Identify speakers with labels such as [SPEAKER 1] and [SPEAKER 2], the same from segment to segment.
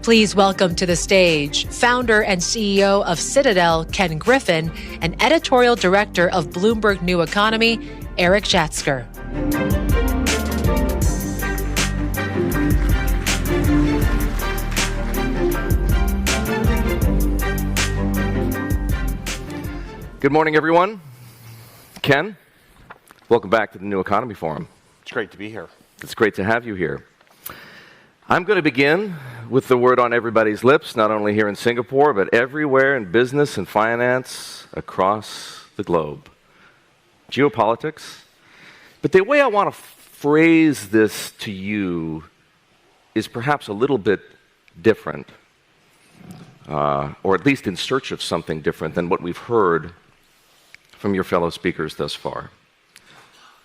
[SPEAKER 1] Please welcome to the stage founder and CEO of Citadel, Ken Griffin, and editorial director of Bloomberg New Economy, Eric Schatzker.
[SPEAKER 2] Good morning, everyone. Ken, welcome back to the New Economy Forum.
[SPEAKER 3] It's great to be here.
[SPEAKER 2] It's great to have you here. I'm going to begin with the word on everybody's lips, not only here in Singapore, but everywhere in business and finance across the globe. Geopolitics. But the way I want to phrase this to you is perhaps a little bit different, or at least in search of something different than what we've heard from your fellow speakers thus far.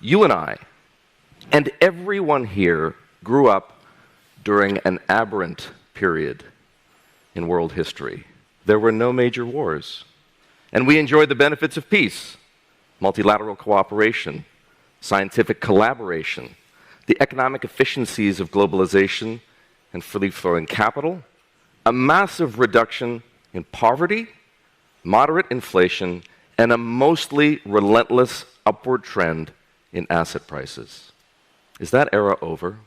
[SPEAKER 2] You and I, and everyone here, grew up during an aberrant period in world history. There were no major wars, and we enjoyed the benefits of peace, multilateral cooperation, scientific collaboration, the economic efficiencies of globalization and freely flowing capital, a massive reduction in poverty, moderate inflation, and a mostly relentless upward trend in asset prices. Is that era over?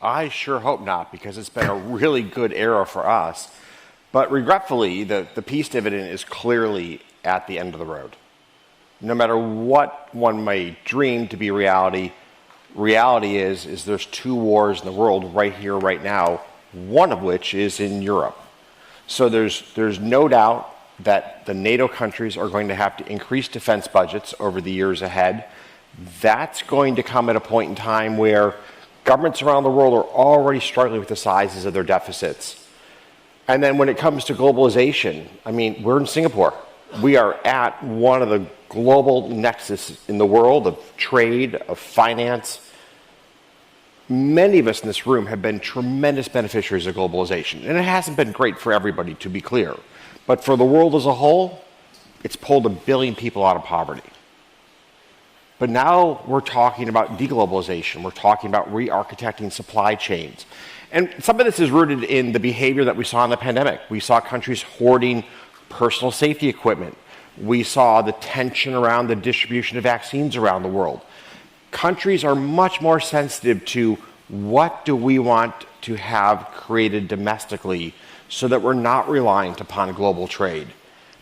[SPEAKER 3] I sure hope not, because it's been a really good era for us. But regretfully, the peace dividend is clearly at the end of the road. No matter what one may dream to be reality is there's two wars in the world right here, right now, one of which is in Europe. So there's no doubt that the NATO countries are going to have to increase defense budgets over the years ahead. That's going to come at a point in time where governments around the world are already struggling with the sizes of their deficits. And then when it comes to globalization, I mean, we're in Singapore. We are at one of the global nexus in the world of trade, of finance. Many of us in this room have been tremendous beneficiaries of globalization. And it hasn't been great for everybody, to be clear. But for the world as a whole, it's pulled 1 billion people out of poverty. But now we're talking about de-globalization. We're talking about re-architecting supply chains. And some of this is rooted in the behavior that we saw in the pandemic. We saw countries hoarding personal safety equipment. We saw the tension around the distribution of vaccines around the world. Countries are much more sensitive to what do we want to have created domestically so that we're not reliant upon global trade.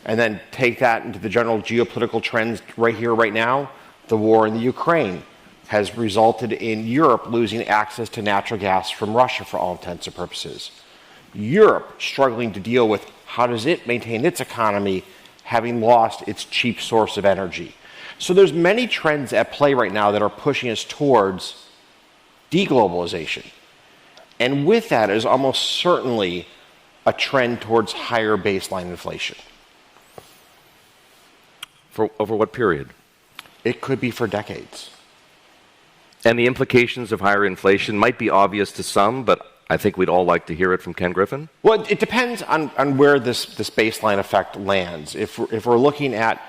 [SPEAKER 3] And then take that into the general geopolitical trends right here, right now. The war in the Ukraine has resulted in Europe losing access to natural gas from Russia for all intents and purposes. Europe struggling to deal with how does it maintain its economy having lost its cheap source of energy. So there's many trends at play right now that are pushing us towards de-globalization. And with that is almost certainly a trend towards higher baseline inflation.
[SPEAKER 2] For over what period?
[SPEAKER 3] It could be for decades.
[SPEAKER 2] And the implications of higher inflation might be obvious to some, but I think we'd all like to hear it from Ken Griffin.
[SPEAKER 3] Well, it depends on where this baseline effect lands. If we're looking at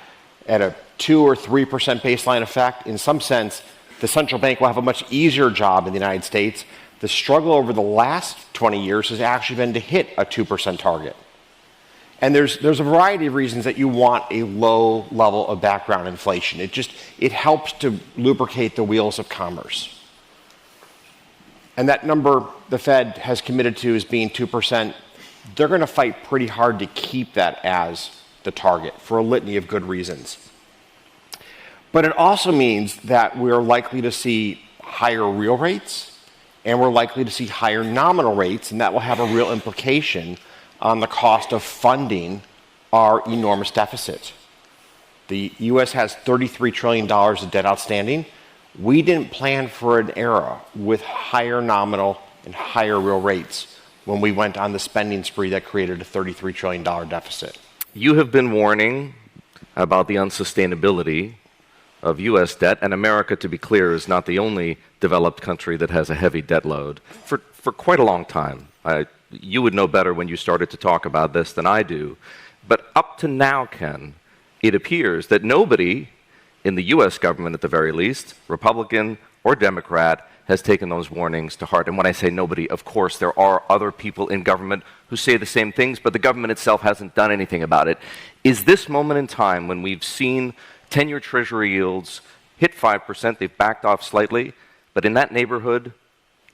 [SPEAKER 3] a 2 or 3% baseline effect, in some sense, the central bank will have a much easier job in the United States. The struggle over the last 20 years has actually been to hit a 2% target. And there's a variety of reasons that you want a low level of background inflation. It helps to lubricate the wheels of commerce. And that number the Fed has committed to as being 2%, they're going to fight pretty hard to keep that as the target for a litany of good reasons. But it also means that we're likely to see higher real rates, and we're likely to see higher nominal rates, and that will have a real implication on the cost of funding our enormous deficit. The U.S. has $33 trillion of debt outstanding. We didn't plan for an era with higher nominal and higher real rates when we went on the spending spree that created a $33 trillion deficit.
[SPEAKER 2] You have been warning about the unsustainability of U.S. debt, and America, to be clear, is not the only developed country that has a heavy debt load for quite a long time. You would know better when you started to talk about this than I do. But up to now, Ken, it appears that nobody in the U.S. government, at the very least, Republican or Democrat, has taken those warnings to heart. And when I say nobody, of course, there are other people in government who say the same things, but the government itself hasn't done anything about it. Is this moment in time when we've seen 10-year Treasury yields hit 5%, they've backed off slightly, but in that neighborhood,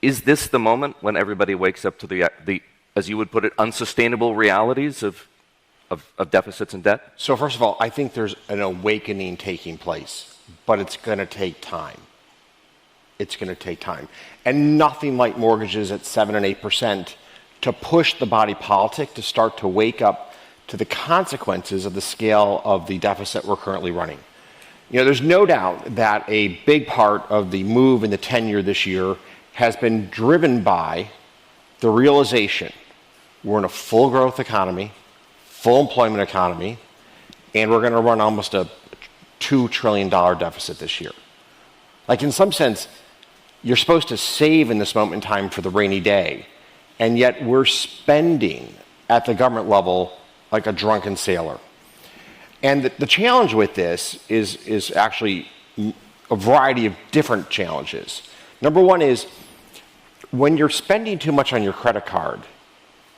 [SPEAKER 2] is this the moment when everybody wakes up to the as you would put it, unsustainable realities of deficits and debt?
[SPEAKER 3] So first of all, I think there's an awakening taking place, but it's going to take time. It's going to take time. And nothing like mortgages at 7 and 8% to push the body politic to start to wake up to the consequences of the scale of the deficit we're currently running. You know, there's no doubt that a big part of the move in the 10-year this year has been driven by the realization we're in a full growth economy, full employment economy, and we're going to run almost a $2 trillion deficit this year. Like, in some sense, you're supposed to save in this moment in time for the rainy day, and yet we're spending at the government level like a drunken sailor. And the challenge with this is actually a variety of different challenges. Number one is, when you're spending too much on your credit card,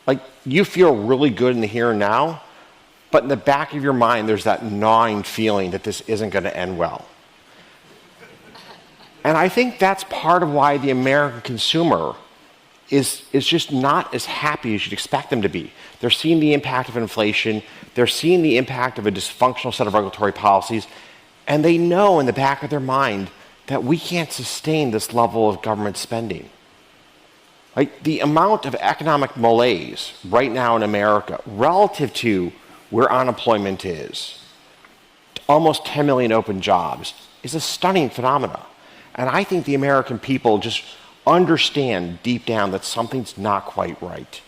[SPEAKER 3] like, you feel really good in the here and now, but in the back of your mind, there's that gnawing feeling that this isn't going to end well. And I think that's part of why the American consumer is just not as happy as you'd expect them to be. They're seeing the impact of inflation, they're seeing the impact of a dysfunctional set of regulatory policies, and they know in the back of their mind that we can't sustain this level of government spending. Like, the amount of economic malaise right now in America relative to where unemployment is, almost 10 million open jobs, is a stunning phenomenon. And I think the American people just understand deep down that something's not quite right.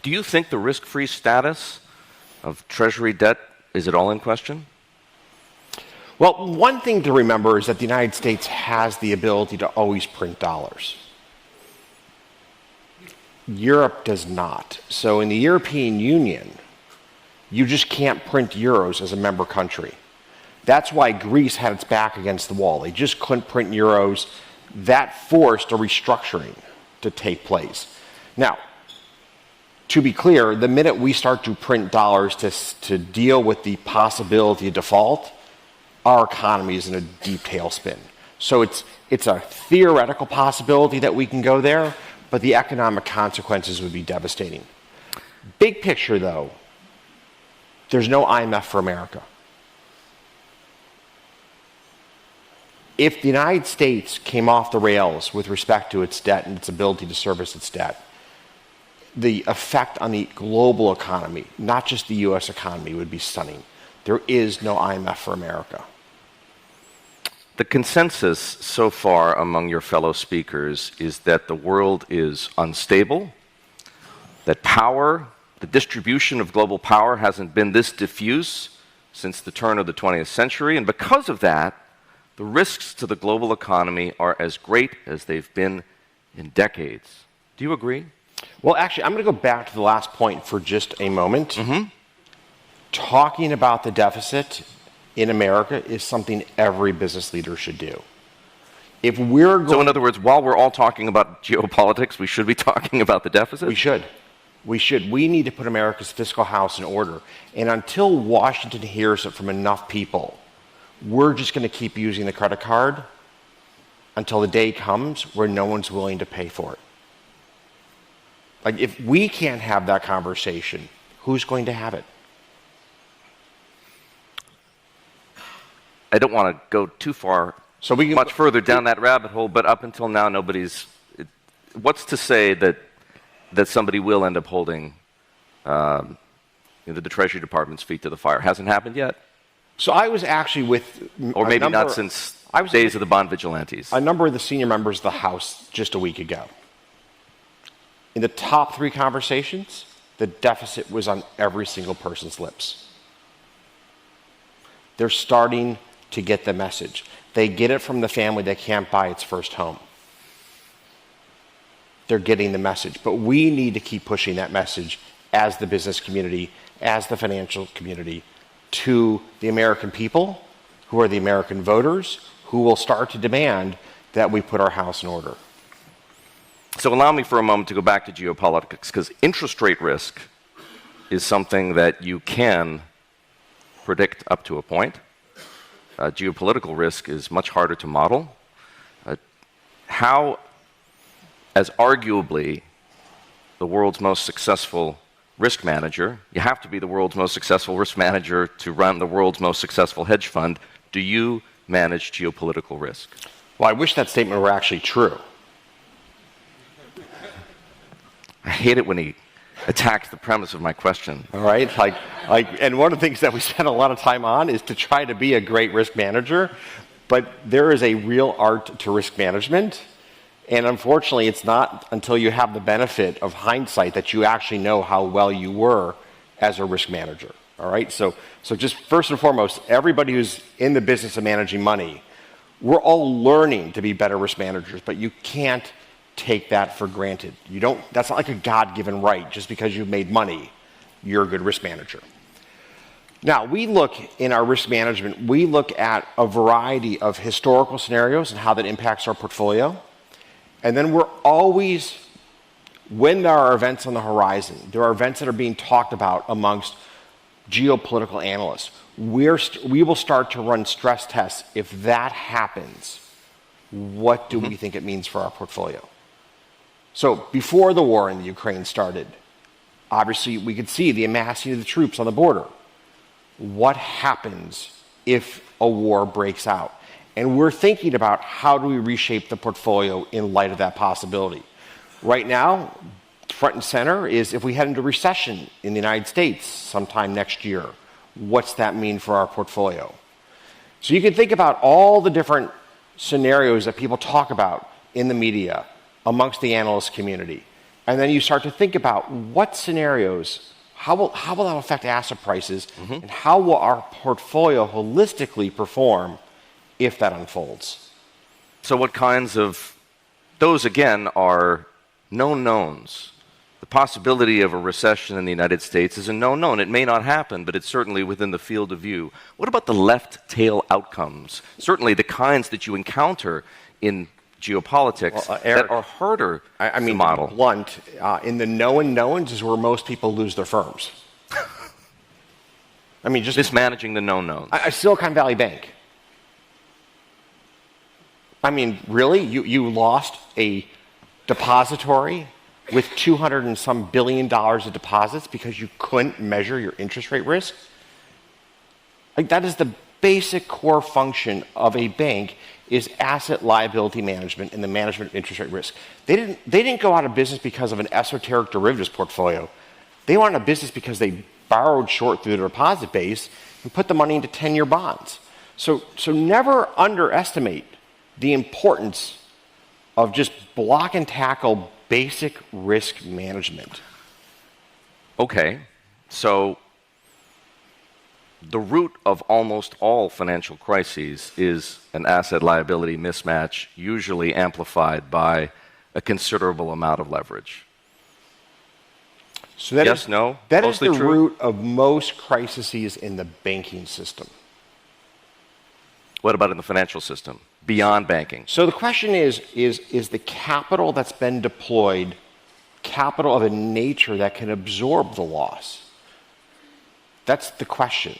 [SPEAKER 2] Do you think the risk-free status of Treasury debt, is it all in question?
[SPEAKER 3] Well, one thing to remember is that the United States has the ability to always print dollars. Europe does not. So in the European Union, you just can't print euros as a member country. That's why Greece had its back against the wall. They just couldn't print euros. That forced a restructuring to take place. Now, to be clear, the minute we start to print dollars to deal with the possibility of default, our economy is in a deep tailspin. So it's a theoretical possibility that we can go there, but the economic consequences would be devastating. Big picture, though, there's no IMF for America. If the United States came off the rails with respect to its debt and its ability to service its debt, the effect on the global economy, not just the U.S. economy, would be stunning. There is no IMF for America.
[SPEAKER 2] The consensus so far among your fellow speakers is that the world is unstable, that power, the distribution of global power hasn't been this diffuse since the turn of the 20th century, and because of that, the risks to the global economy are as great as they've been in decades. Do you agree?
[SPEAKER 3] Well, actually, I'm going to go back to the last point for just a moment. Talking about the deficit in America is something every business leader should do. If we're going,
[SPEAKER 2] so in other words, while we're all talking about geopolitics, we should be talking about the deficit?
[SPEAKER 3] We should. We should. We need to put America's fiscal house in order. And until Washington hears it from enough people, we're just going to keep using the credit card until the day comes where no one's willing to pay for it. Like, if we can't have that conversation, who's going to have it?
[SPEAKER 2] I don't want to go too far, much further down that rabbit hole, but up until now, what's to say that somebody will end up holding the Treasury Department's feet to the fire? Hasn't happened yet?
[SPEAKER 3] So I was actually with...
[SPEAKER 2] Or maybe not since days of the bond vigilantes.
[SPEAKER 3] A number of the senior members of the House just a week ago. In the top 3 conversations, the deficit was on every single person's lips. They're starting to get the message. They get it from the family that can't buy its first home. They're getting the message. But we need to keep pushing that message as the business community, as the financial community, to the American people, who are the American voters, who will start to demand that we put our house in order.
[SPEAKER 2] So allow me for a moment to go back to geopolitics, because interest rate risk is something that you can predict up to a point. Geopolitical risk is much harder to model. How, as arguably the world's most successful risk manager, you have to be the world's most successful risk manager to run the world's most successful hedge fund, do you manage geopolitical risk?
[SPEAKER 3] Well, I wish that statement were actually true.
[SPEAKER 2] I hate it when he attacks the premise of my question.
[SPEAKER 3] All right, and one of the things that we spend a lot of time on is to try to be a great risk manager, but there is a real art to risk management, and unfortunately, it's not until you have the benefit of hindsight that you actually know how well you were as a risk manager. All right, so just first and foremost, everybody who's in the business of managing money, we're all learning to be better risk managers, but you can't take that for granted. That's not like a God-given right. Just because you've made money, you're a good risk manager. Now, we look in our risk management, we look at a variety of historical scenarios and how that impacts our portfolio. And then we're always, when there are events on the horizon, there are events that are being talked about amongst geopolitical analysts, we will start to run stress tests. If that happens, what do we think it means for our portfolio? So before the war in the Ukraine started, obviously we could see the amassing of the troops on the border. What happens if a war breaks out? And we're thinking about how do we reshape the portfolio in light of that possibility. Right now, front and center is if we head into recession in the United States sometime next year, what's that mean for our portfolio? So you can think about all the different scenarios that people talk about in the media, amongst the analyst community. And then you start to think about what scenarios, how will that affect asset prices, and how will our portfolio holistically perform if that unfolds?
[SPEAKER 2] So what kinds of, those again are known knowns. The possibility of a recession in the United States is a known known. It may not happen, but it's certainly within the field of view. What about the left tail outcomes? Certainly the kinds that you encounter in geopolitics Eric, that are harder to model.
[SPEAKER 3] Blunt, in the known knowns is where most people lose their firms. I mean, just
[SPEAKER 2] mismanaging the known knowns.
[SPEAKER 3] Silicon Valley Bank. I mean, really? You lost a depository with $200 and some billion of deposits because you couldn't measure your interest rate risk? Like, that is the basic core function of a bank, is asset liability management and the management of interest rate risk. They didn't go out of business because of an esoteric derivatives portfolio. They went out of business because they borrowed short through their deposit base and put the money into 10-year bonds. So never underestimate the importance of just block and tackle basic risk management.
[SPEAKER 2] Okay, so the root of almost all financial crises is an asset liability mismatch, usually amplified by a considerable amount of leverage.
[SPEAKER 3] So that
[SPEAKER 2] yes,
[SPEAKER 3] is,
[SPEAKER 2] no?
[SPEAKER 3] That is the
[SPEAKER 2] true?
[SPEAKER 3] root of most crises in the banking system.
[SPEAKER 2] What about in the financial system, beyond banking?
[SPEAKER 3] So the question is the capital that's been deployed capital of a nature that can absorb the loss? That's the question.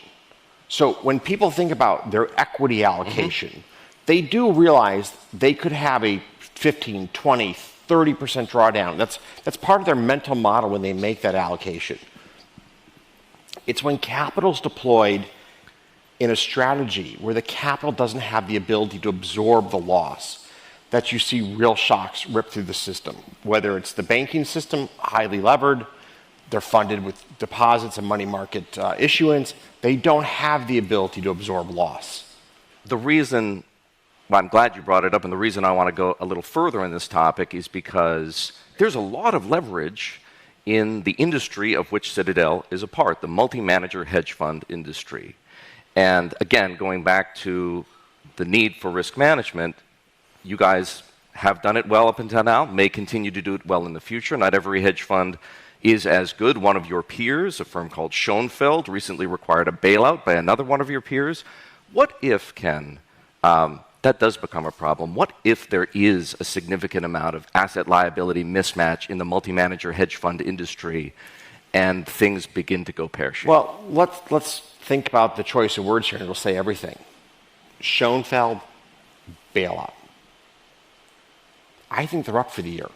[SPEAKER 3] So when people think about their equity allocation, they do realize they could have a 15, 20, 30% drawdown. That's part of their mental model when they make that allocation. It's when capital's deployed in a strategy where the capital doesn't have the ability to absorb the loss that you see real shocks rip through the system. Whether it's the banking system, highly levered, they're funded with deposits and money market issuance, they don't have the ability to absorb loss.
[SPEAKER 2] The reason, well, I'm glad you brought it up, and the reason I want to go a little further in this topic is because there's a lot of leverage in the industry of which Citadel is a part, the multi-manager hedge fund industry. And again, going back to the need for risk management, you guys have done it well up until now, may continue to do it well in the future. Not every hedge fund is as good. One of your peers, a firm called Schoenfeld, recently required a bailout by another one of your peers. What if, Ken, that does become a problem. What if there is a significant amount of asset liability mismatch in the multi-manager hedge fund industry and things begin to go pear-shaped?
[SPEAKER 3] Well, let's think about the choice of words here, and it'll say everything. Schoenfeld, bailout. I think they're up for the year.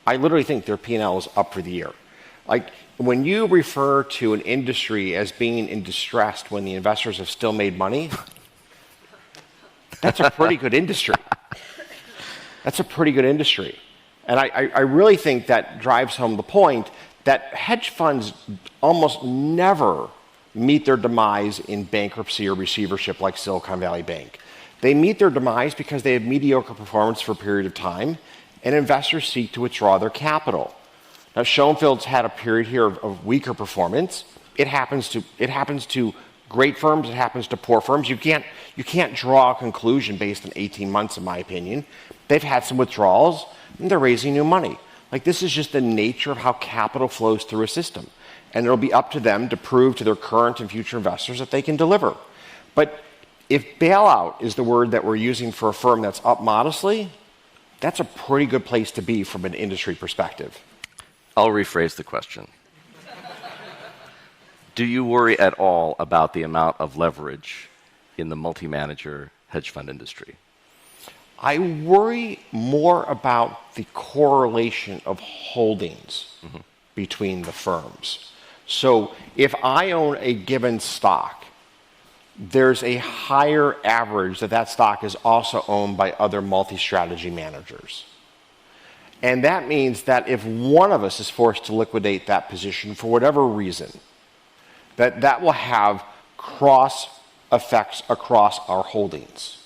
[SPEAKER 3] I literally think their P&L is up for the year. Like, when you refer to an industry as being in distress when the investors have still made money, that's a pretty good industry. That's a pretty good industry. And I really think that drives home the point that hedge funds almost never meet their demise in bankruptcy or receivership like Silicon Valley Bank. They meet their demise because they have mediocre performance for a period of time, and investors seek to withdraw their capital. Now, Schoenfeld's had a period here of weaker performance. It happens to great firms. It happens to poor firms. You can't draw a conclusion based on 18 months, in my opinion. They've had some withdrawals, and they're raising new money. Like, this is just the nature of how capital flows through a system. And it'll be up to them to prove to their current and future investors that they can deliver. But if bailout is the word that we're using for a firm that's up modestly, that's a pretty good place to be from an industry perspective.
[SPEAKER 2] I'll rephrase the question. Do you worry at all about the amount of leverage in the multi-manager hedge fund industry?
[SPEAKER 3] I worry more about the correlation of holdings between the firms. So if I own a given stock, there's a higher average that stock is also owned by other multi-strategy managers. And that means that if one of us is forced to liquidate that position for whatever reason, that will have cross effects across our holdings.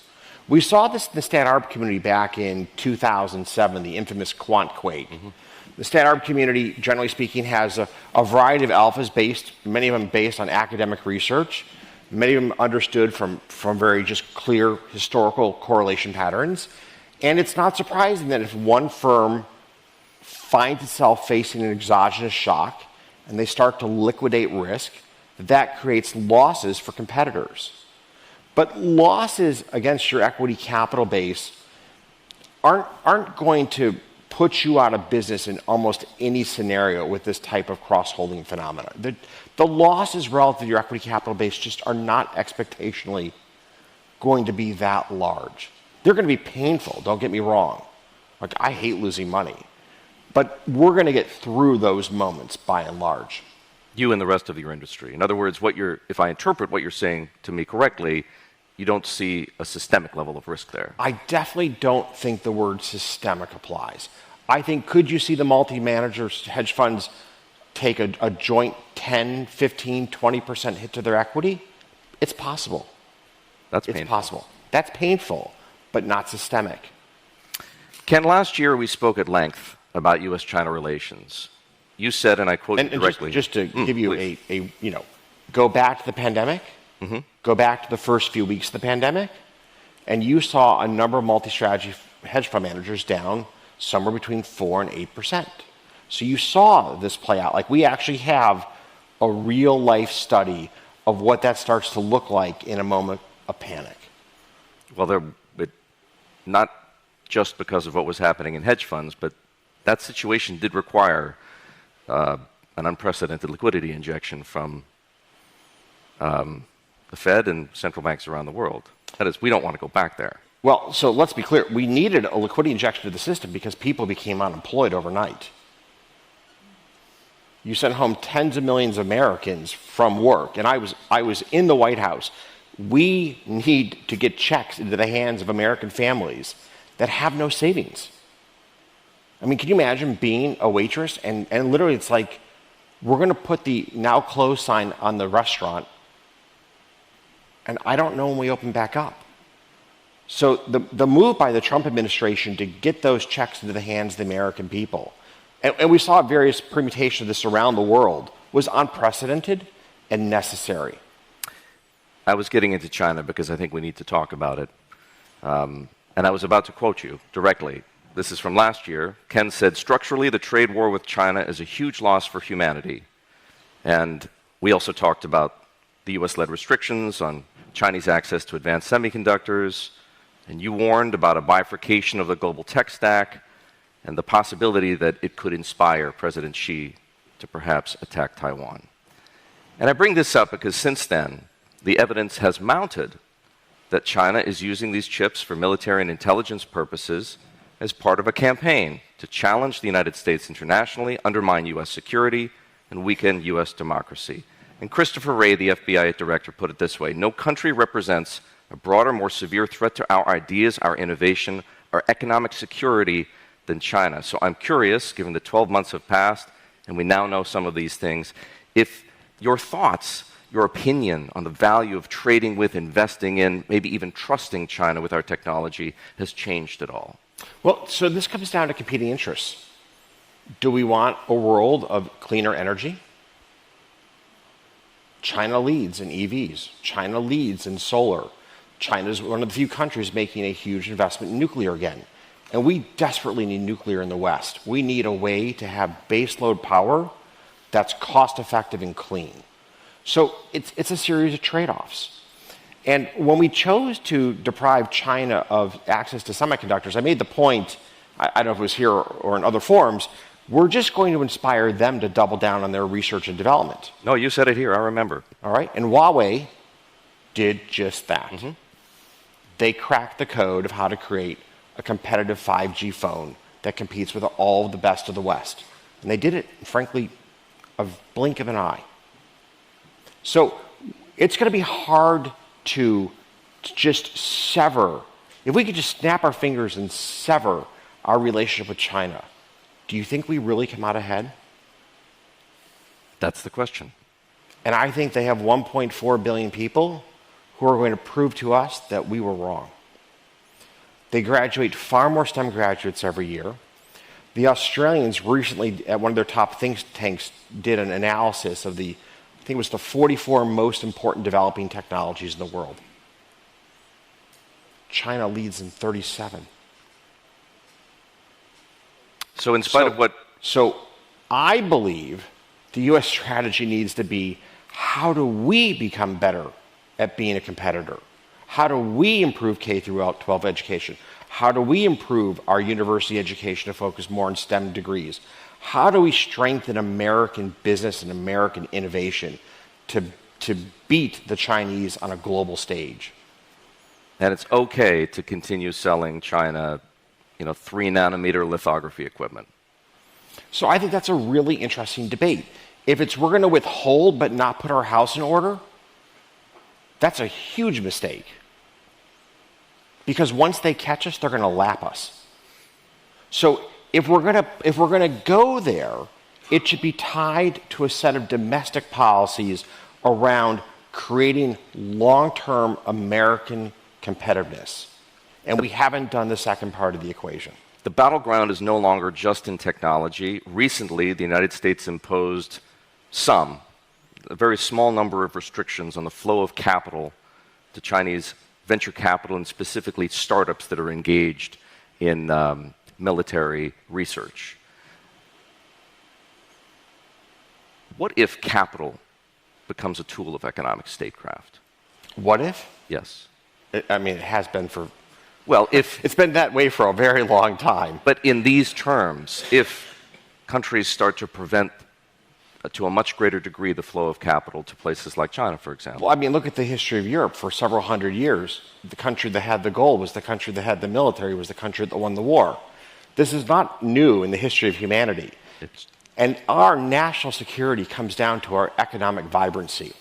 [SPEAKER 3] We saw this in the Stat Arb community back in 2007, the infamous quant quake. The Stat Arb community, generally speaking, has a variety of alphas many of them based on academic research, many of them understood from very just clear historical correlation patterns. And it's not surprising that if one firm finds itself facing an exogenous shock and they start to liquidate risk, that creates losses for competitors. But losses against your equity capital base aren't going to put you out of business in almost any scenario with this type of cross-holding phenomena. The losses relative to your equity capital base just are not expectationally going to be that large. They're going to be painful, don't get me wrong. Like, I hate losing money. But we're going to get through those moments by and large.
[SPEAKER 2] You and the rest of your industry. In other words, if I interpret what you're saying to me correctly, you don't see a systemic level of risk there.
[SPEAKER 3] I definitely don't think the word systemic applies. I think, could you see the multi-managers, hedge funds, take a joint 10, 15, 20% hit to their equity? It's possible.
[SPEAKER 2] That's painful.
[SPEAKER 3] It's possible. That's painful, but not systemic.
[SPEAKER 2] Ken, last year we spoke at length about U.S.-China relations. You said, and I quote you directly.
[SPEAKER 3] Just to give you go back to the pandemic, go back to the first few weeks of the pandemic, and you saw a number of multi-strategy hedge fund managers down somewhere between 4 and 8%. So you saw this play out. Like, we actually have a real-life study of what that starts to look like in a moment of panic.
[SPEAKER 2] Well, not just because of what was happening in hedge funds, but that situation did require an unprecedented liquidity injection from the Fed and central banks around the world. That is, we don't want to go back there.
[SPEAKER 3] Well, so let's be clear. We needed a liquidity injection to the system because people became unemployed overnight. You sent home tens of millions of Americans from work, and I was in the White House. We need to get checks into the hands of American families that have no savings. I mean, can you imagine being a waitress and literally it's like, we're going to put the now closed sign on the restaurant, and I don't know when we open back up. So the move by the Trump administration to get those checks into the hands of the American people, and we saw various permutations of this around the world, was unprecedented and necessary.
[SPEAKER 2] I was getting into China because I think we need to talk about it. And I was about to quote you directly. This is from last year. Ken said, structurally, the trade war with China is a huge loss for humanity. And we also talked about the U.S.-led restrictions on Chinese access to advanced semiconductors, And you warned about a bifurcation of the global tech stack and the possibility that it could inspire President Xi to perhaps attack Taiwan. And I bring this up because since then, the evidence has mounted that China is using these chips for military and intelligence purposes as part of a campaign to challenge the United States internationally, undermine U.S. security, and weaken U.S. democracy. And Christopher Wray, the FBI director, put it this way: no country represents a broader, more severe threat to our ideas, our innovation, our economic security than China. So I'm curious, given that 12 months have passed and we now know some of these things, if your thoughts, your opinion on the value of trading with, investing in, maybe even trusting China with our technology has changed at all.
[SPEAKER 3] Well, so this comes down to competing interests. Do we want a world of cleaner energy? China leads in EVs. China leads in solar. China is one of the few countries making a huge investment in nuclear again. And we desperately need nuclear in the West. We need a way to have baseload power that's cost-effective and clean. So it's a series of trade-offs. And when we chose to deprive China of access to semiconductors, I made the point, I don't know if it was here or in other forums, we're just going to inspire them to double down on their research and development.
[SPEAKER 2] No, you said it here, I remember.
[SPEAKER 3] All right, and Huawei did just that.
[SPEAKER 2] Mm-hmm.
[SPEAKER 3] They cracked the code of how to create a competitive 5G phone that competes with all the best of the West. And they did it, frankly, a blink of an eye. So it's going to be hard to just sever. If we could just snap our fingers and sever our relationship with China, do you think we really come out ahead?
[SPEAKER 2] That's the question.
[SPEAKER 3] And I think they have 1.4 billion people who are going to prove to us that we were wrong. They graduate far more STEM graduates every year. The Australians recently, at one of their top think tanks, did an analysis of the, I think it was the 44 most important developing technologies in the world. China leads in 37.
[SPEAKER 2] So in spite of what...
[SPEAKER 3] So I believe the U.S. strategy needs to be, how do we become better at being a competitor? How do we improve K-12 education? How do we improve our university education to focus more on STEM degrees? How do we strengthen American business and American innovation to beat the Chinese on a global stage?
[SPEAKER 2] And it's okay to continue selling China, 3-nanometer lithography equipment.
[SPEAKER 3] So I think that's a really interesting debate. If we're going to withhold but not put our house in order, that's a huge mistake. Because once they catch us, they're going to lap us. So if we're going to go there, it should be tied to a set of domestic policies around creating long-term American competitiveness. And we haven't done the second part of the equation.
[SPEAKER 2] The battleground is no longer just in technology. Recently, the United States imposed a very small number of restrictions on the flow of capital to Chinese venture capital and specifically startups that are engaged in military research. What if capital becomes a tool of economic statecraft?
[SPEAKER 3] What if?
[SPEAKER 2] Yes.
[SPEAKER 3] I mean, it has been for...
[SPEAKER 2] Well, if...
[SPEAKER 3] It's been that way for a very long time.
[SPEAKER 2] But in these terms, if countries start to prevent to a much greater degree the flow of capital to places like China, for example.
[SPEAKER 3] Well, I mean, look at the history of Europe. For several hundred years, the country that had the gold was the country that had the military, was the country that won the war. This is not new in the history of humanity. And our national security comes down to our economic vibrancy.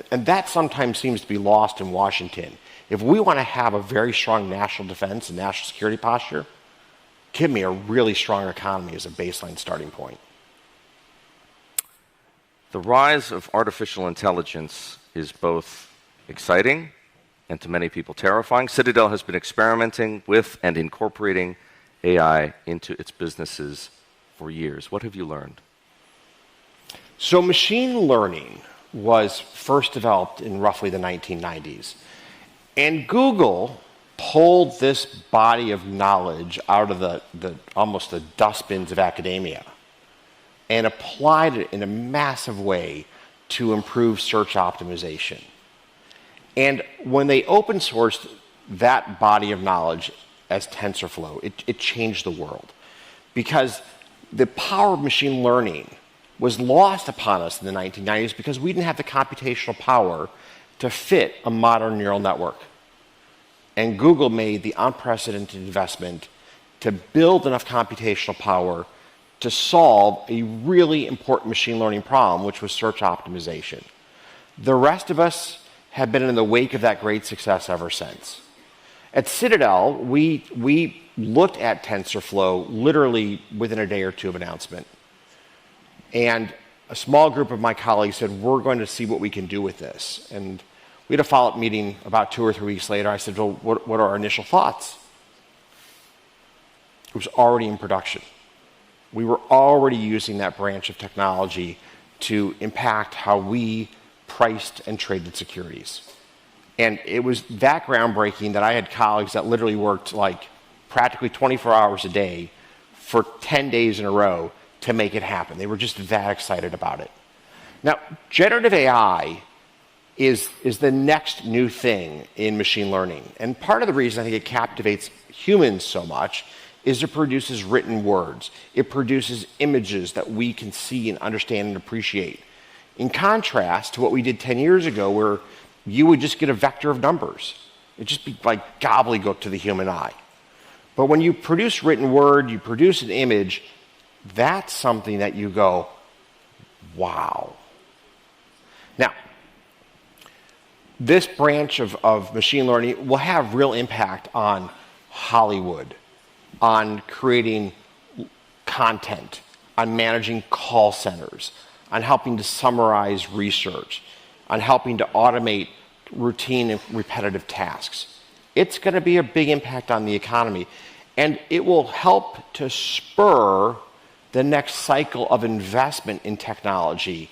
[SPEAKER 3] And that sometimes seems to be lost in Washington. If we want to have a very strong national defense and national security posture, give me a really strong economy as a baseline starting point.
[SPEAKER 2] The rise of artificial intelligence is both exciting and to many people terrifying. Citadel has been experimenting with and incorporating AI into its businesses for years. What have you learned?
[SPEAKER 3] So machine learning was first developed in roughly the 1990s. And Google pulled this body of knowledge out of the almost the dustbins of academia and applied it in a massive way to improve search optimization. And when they open sourced that body of knowledge as TensorFlow, it changed the world. Because the power of machine learning was lost upon us in the 1990s because we didn't have the computational power to fit a modern neural network. And Google made the unprecedented investment to build enough computational power to solve a really important machine learning problem, which was search optimization. The rest of us have been in the wake of that great success ever since. At Citadel, we looked at TensorFlow literally within a day or two of announcement. And a small group of my colleagues said, we're going to see what we can do with this. And we had a follow-up meeting about 2 or 3 weeks later. I said, well, what are our initial thoughts? It was already in production. We were already using that branch of technology to impact how we priced and traded securities. And it was that groundbreaking that I had colleagues that literally worked like practically 24 hours a day for 10 days in a row to make it happen. They were just that excited about it. Now, generative AI is the next new thing in machine learning. And part of the reason I think it captivates humans so much is it produces written words. It produces images that we can see and understand and appreciate. In contrast to what we did 10 years ago, where you would just get a vector of numbers. It'd just be like gobbledygook to the human eye. But when you produce written word, you produce an image, that's something that you go, wow. Now, this branch of machine learning will have real impact on Hollywood, on creating content, on managing call centers, on helping to summarize research, on helping to automate routine and repetitive tasks. It's going to be a big impact on the economy, and it will help to spur the next cycle of investment in technology,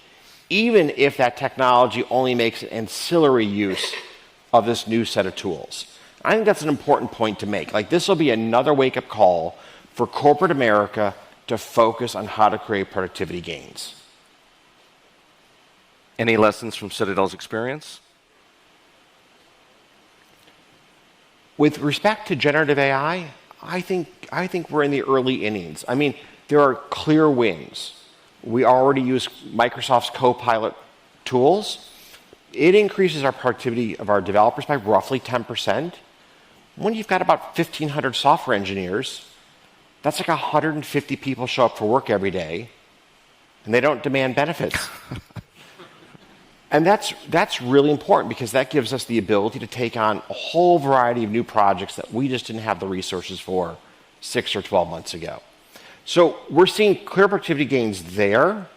[SPEAKER 3] even if that technology only makes an ancillary use of this new set of tools. I think that's an important point to make. Like, this will be another wake-up call for corporate America to focus on how to create productivity gains.
[SPEAKER 2] Any lessons from Citadel's experience?
[SPEAKER 3] With respect to generative AI, I think we're in the early innings. I mean, there are clear wins. We already use Microsoft's Copilot tools. It increases our productivity of our developers by roughly 10%. When you've got about 1,500 software engineers, that's like 150 people show up for work every day, and they don't demand benefits. And that's really important because that gives us the ability to take on a whole variety of new projects that we just didn't have the resources for 6 or 12 months ago. So we're seeing clear productivity gains there.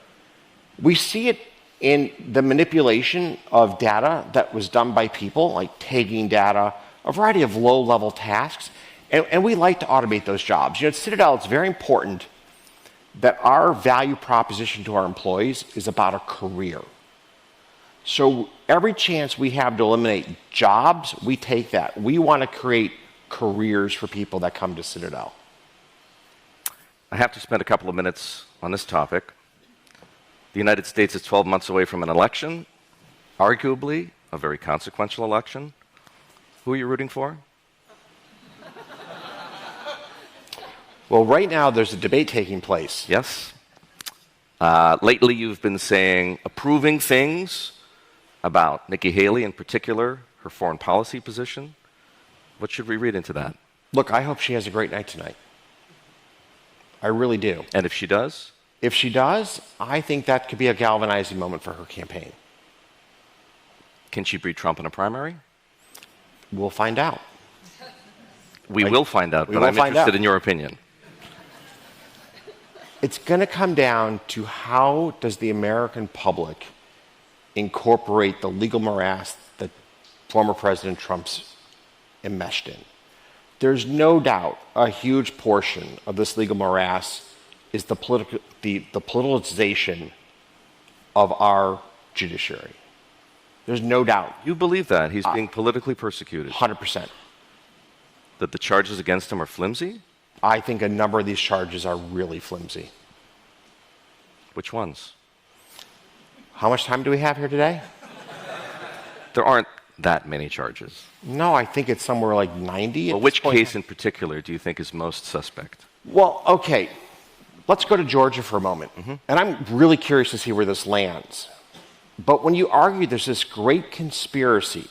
[SPEAKER 3] We see it in the manipulation of data that was done by people, like tagging data, a variety of low-level tasks, and we like to automate those jobs. You know, at Citadel, it's very important that our value proposition to our employees is about a career. So every chance we have to eliminate jobs, we take that. We want to create careers for people that come to Citadel.
[SPEAKER 2] I have to spend a couple of minutes on this topic. The United States is 12 months away from an election, arguably a very consequential election. Who are you rooting for?
[SPEAKER 3] Well, right now there's a debate taking place.
[SPEAKER 2] Yes. Lately you've been saying approving things about Nikki Haley in particular, her foreign policy position. What should we read into that?
[SPEAKER 3] Look, I hope she has a great night tonight. I really do.
[SPEAKER 2] And if she does?
[SPEAKER 3] If she does, I think that could be a galvanizing moment for her campaign.
[SPEAKER 2] Can she beat Trump in a primary?
[SPEAKER 3] We'll find out.
[SPEAKER 2] We will find out, but I'm interested in your opinion.
[SPEAKER 3] It's going to come down to how does the American public incorporate the legal morass that former President Trump's enmeshed in. There's no doubt a huge portion of this legal morass is the politicization of our judiciary. There's no doubt.
[SPEAKER 2] You believe that? He's being politically persecuted?
[SPEAKER 3] 100%.
[SPEAKER 2] That the charges against him are flimsy?
[SPEAKER 3] I think a number of these charges are really flimsy.
[SPEAKER 2] Which ones?
[SPEAKER 3] How much time do we have here today?
[SPEAKER 2] There aren't that many charges.
[SPEAKER 3] No, I think it's somewhere like 90.
[SPEAKER 2] Well, which case in particular do you think is most suspect?
[SPEAKER 3] Well, okay. Let's go to Georgia for a moment. And I'm really curious to see where this lands. But when you argue there's this great conspiracy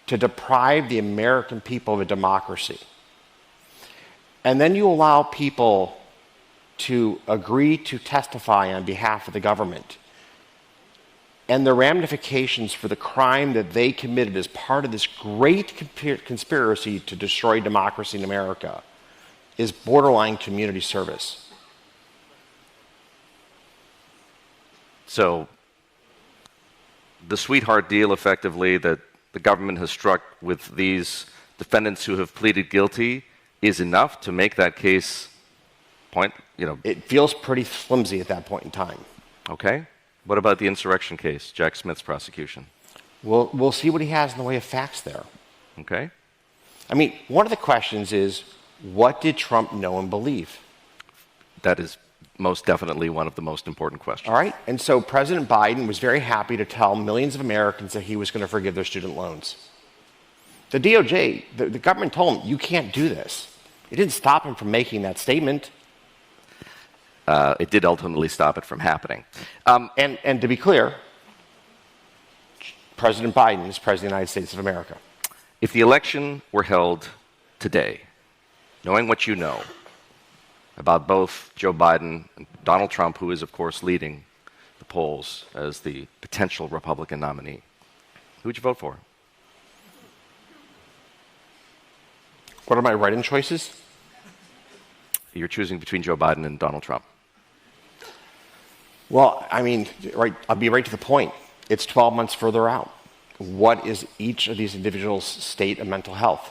[SPEAKER 3] to deprive the American people of a democracy, and then you allow people to agree to testify on behalf of the government, and the ramifications for the crime that they committed as part of this great conspiracy to destroy democracy in America is borderline community service.
[SPEAKER 2] So, the sweetheart deal, effectively, that the government has struck with these defendants who have pleaded guilty is enough to make that case
[SPEAKER 3] It feels pretty flimsy at that point in time.
[SPEAKER 2] Okay. What about the insurrection case, Jack Smith's prosecution?
[SPEAKER 3] We'll see what he has in the way of facts there.
[SPEAKER 2] Okay.
[SPEAKER 3] I mean, one of the questions is, what did Trump know and believe?
[SPEAKER 2] That is most definitely one of the most important questions.
[SPEAKER 3] All right. And so President Biden was very happy to tell millions of Americans that he was going to forgive their student loans. The DOJ, the government told him, you can't do this. It didn't stop him from making that statement.
[SPEAKER 2] It did ultimately stop it from happening.
[SPEAKER 3] And to be clear, President Biden is President of the United States of America.
[SPEAKER 2] If the election were held today, knowing what you know about both Joe Biden and Donald Trump, who is, of course, leading the polls as the potential Republican nominee, who would you vote for?
[SPEAKER 3] What are my write-in choices?
[SPEAKER 2] You're choosing between Joe Biden and Donald Trump.
[SPEAKER 3] Well, I mean, I'll be right to the point. It's 12 months further out. What is each of these individuals' state of mental health?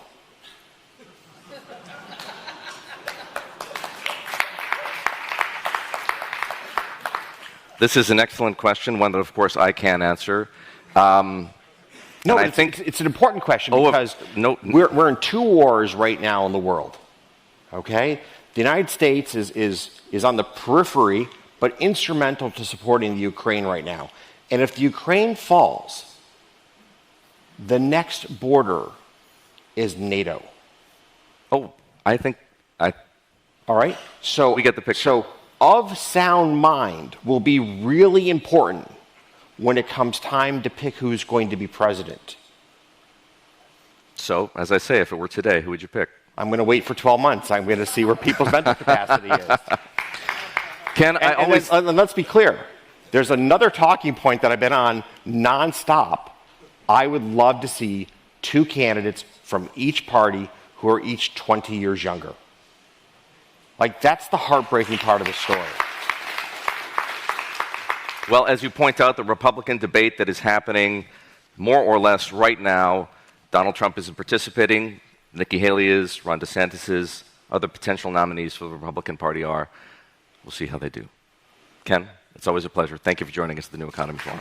[SPEAKER 2] This is an excellent question, one that, of course, I can answer.
[SPEAKER 3] No, I think it's an important question because we're in two wars right now in the world. Okay? The United States is on the periphery, but instrumental to supporting the Ukraine right now. And if the Ukraine falls, the next border is NATO.
[SPEAKER 2] Oh, I think
[SPEAKER 3] All right? So
[SPEAKER 2] we get the picture.
[SPEAKER 3] So of sound mind will be really important when it comes time to pick who's going to be president.
[SPEAKER 2] So, as I say, if it were today, who would you pick?
[SPEAKER 3] I'm going to wait for 12 months. I'm going to see where people's mental capacity is.
[SPEAKER 2] Ken,
[SPEAKER 3] and let's be clear. There's another talking point that I've been on nonstop. I would love to see two candidates from each party who are each 20 years younger. Like, that's the heartbreaking part of the story.
[SPEAKER 2] Well, as you point out, the Republican debate that is happening more or less right now, Donald Trump isn't participating, Nikki Haley is, Ron DeSantis is, other potential nominees for the Republican Party are. We'll see how they do. Ken, it's always a pleasure. Thank you for joining us at the New Economy Forum.